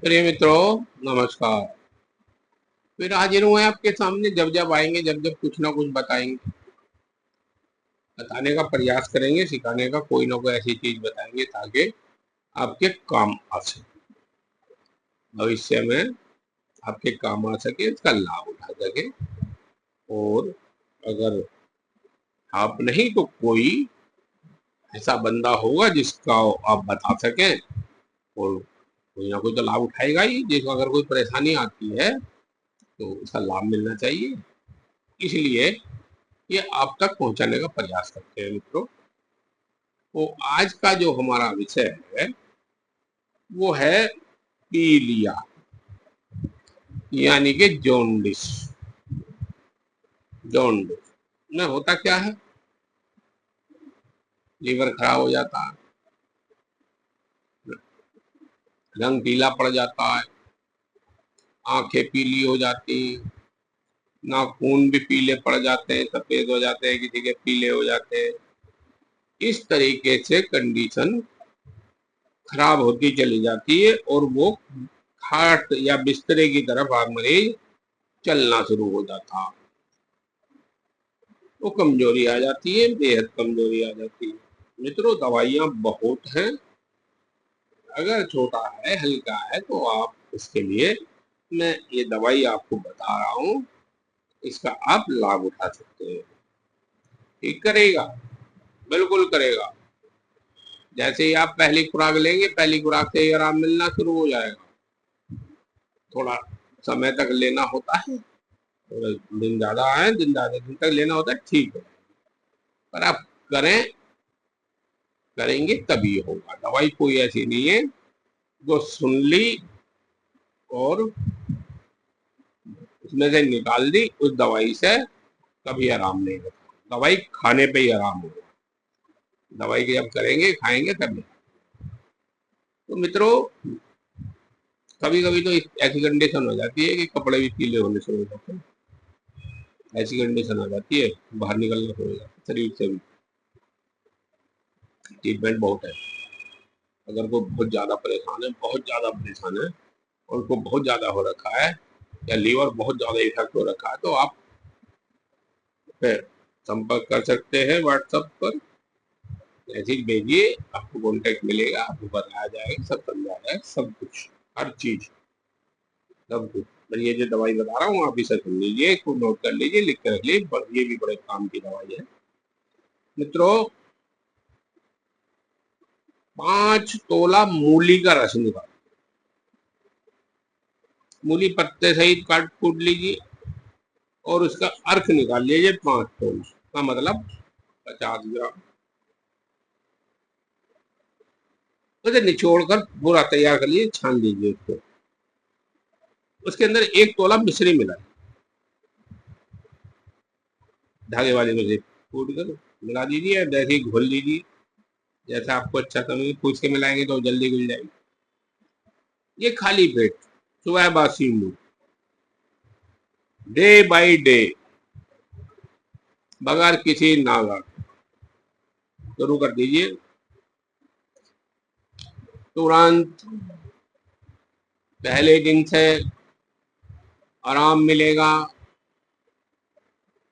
प्रिय मित्रों, नमस्कार। फिर हाजिर हुए हैं आपके सामने। जब जब आएंगे, जब जब कुछ ना कुछ बताएंगे, बताने का प्रयास करेंगे, सिखाने का कोई ना कोई ऐसी चीज बताएंगे ताकि आपके काम आ सके, भविष्य में आपके काम आ सके, इसका लाभ उठा सके। और अगर आप नहीं तो कोई ऐसा बंदा होगा जिसका आप बता सकें, और कोई ना कोई तो लाभ उठाएगा ही। जिसको अगर कोई परेशानी आती है तो उसका लाभ मिलना चाहिए, इसलिए ये आप तक पहुंचाने का प्रयास करते हैं मित्रों। तो आज का जो हमारा विषय है वो है पीलिया, यानी कि जॉन्डिस। जॉन्डिस में होता क्या है? लीवर खराब हो जाता है, रंग पीला पड़ जाता है, आंखें पीली हो जाती, नाखून भी पीले पड़ जाते हैं, सफेद हो जाते हैं, किसी के पीले हो जाते हैं। इस तरीके से कंडीशन खराब होती चली जाती है और वो खाट या बिस्तरे की तरफ मरीज चलना शुरू हो जाता है। तो कमजोरी आ जाती है, बेहद कमजोरी आ जाती है। मित्रों, दवाइयां बहुत हैं। अगर छोटा है, हल्का है, तो आप इसके लिए मैं ये दवाई आपको बता रहा हूँ, इसका आप लाभ उठा सकते हैं। ठीक करेगा, बिल्कुल करेगा। जैसे ही आप पहली खुराक लेंगे, पहली खुराक से ही आराम मिलना शुरू हो जाएगा। थोड़ा समय तक लेना होता है, थोड़ा दिन ज्यादा है, दिन ज्यादा दिन तक लेना होता है, ठीक है। पर आप करें, करेंगे तभी होगा। दवाई कोई ऐसी नहीं है जो सुन ली और उसमें से निकाल दी, उस दवाई से कभी आराम नहीं होता। दवाई खाने पे ही आराम होगा। दवाई की जब करेंगे, खाएंगे तभी। तो मित्रों, कभी कभी तो ऐसी कंडीशन हो जाती है कि कपड़े भी पीले होने शुरू हो जाते हैं। ऐसी कंडीशन आ जाती है, बाहर निकलना शुरू हो जाता है शरीर से भी। ट्रीटमेंट बहुत है। अगर कोई बहुत ज्यादा परेशान है, बहुत ज्यादा परेशान है, और उसको बहुत ज्यादा हो रखा है, या लीवर बहुत ज्यादा इफेक्ट हो रखा है, तो आप फिर संपर्क कर सकते हैं व्हाट्सएप पर। मैसेज भेजिए, आपको कॉन्टेक्ट मिलेगा, आपको बताया जाएगा, सब समझाया जाएगा, सब कुछ, हर चीज, सब कुछ। मैं ये जो दवाई बता रहा हूँ आप इसे सुन लीजिए, इसको नोट कर लीजिए, लिख कर रख लीजिए, ये भी बड़े काम की दवाई है मित्रों। 5 तोला मूली का रस निकाल, मूली पत्ते सहित काट कूट लीजिए, और उसका अर्क निकाल लीजिए 5 तोला का मतलब 50 ग्राम। उसे निचोड़ कर पूरा तैयार कर लीजिए, छान लीजिए उसको। उसके अंदर 1 तोला मिश्री मिला, धागे वाली मिश्री कूट कर मिला दीजिए, जैसे ही घोल लीजिए, जैसा आपको अच्छा समझे। पूछ के मिलाएंगे तो जल्दी घुल जाएगी। ये खाली पेट, सुबह बासी मुंह, डे बाय डे, बगैर किसी नागा शुरू कर दीजिए। तुरंत पहले दिन से आराम मिलेगा,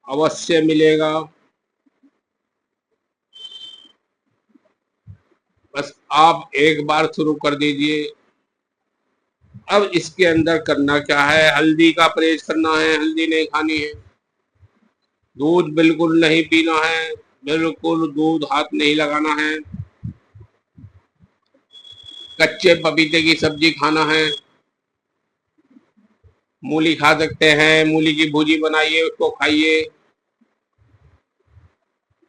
अवश्य मिलेगा। बस आप एक बार शुरू कर दीजिए। अब इसके अंदर करना क्या है? हल्दी का परहेज करना है, हल्दी नहीं खानी है। दूध बिल्कुल नहीं पीना है, बिल्कुल दूध हाथ नहीं लगाना है। कच्चे पपीते की सब्जी खाना है। मूली खा सकते हैं, मूली की भुजी बनाइए, उसको खाइए।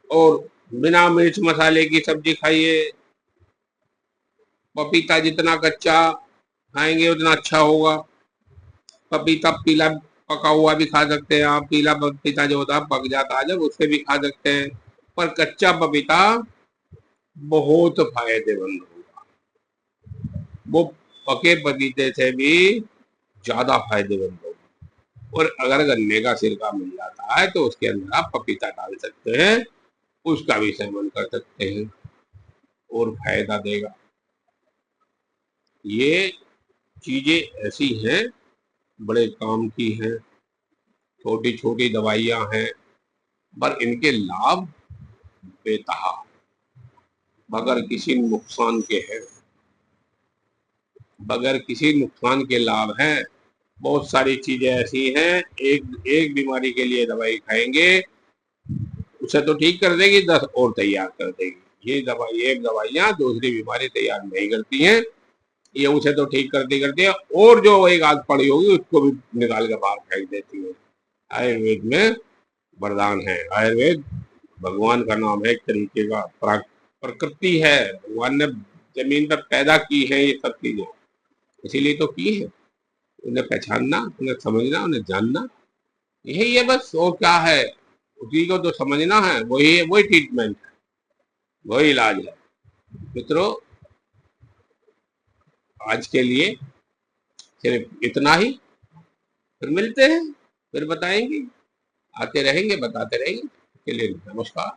और बिना मिर्च मसाले की सब्जी खाइए। पपीता जितना कच्चा खाएंगे उतना अच्छा होगा। पपीता पीला पका हुआ भी खा सकते हैं आप। पीला पपीता जो होता है पक जाता है जब, उससे भी खा सकते हैं। पर कच्चा पपीता बहुत फायदेमंद होगा, वो पके पपीते से भी ज्यादा फायदेमंद होगा। और अगर गन्ने का सिरका मिल जाता है तो उसके अंदर आप पपीता डाल सकते हैं, उसका भी सेवन कर सकते हैं और फायदा देगा। ये चीजें ऐसी हैं, बड़े काम की हैं, छोटी छोटी दवाइयां हैं, पर इनके लाभ बेतहा, बगैर किसी नुकसान के हैं, बगैर किसी नुकसान के लाभ हैं। बहुत सारी चीजें ऐसी हैं, एक एक बीमारी के लिए दवाई खाएंगे, उसे तो ठीक कर देगी, 10 और तैयार कर देगी। ये दवाई, एक दवाइयां दूसरी बीमारी तैयार नहीं करती हैं, ये उसे तो ठीक करती करती है, और जो एक आध पड़ी होगी उसको भी निकाल के बाहर फेंक देती है। आयुर्वेद में वरदान है। आयुर्वेद भगवान का नाम है, एक तरीके का प्रकृति है, भगवान ने जमीन पर पैदा की है ये सब चीजें, इसीलिए तो की है। उन्हें पहचानना, उन्हें समझना, उन्हें जानना, यही है बस। और क्या है, उसी को तो समझना है, वही ट्रीटमेंट है, वही इलाज है। मित्रों, आज के लिए सिर्फ इतना ही, फिर मिलते हैं, फिर बताएंगे, आते रहेंगे, बताते रहेंगे। के लिए नमस्कार।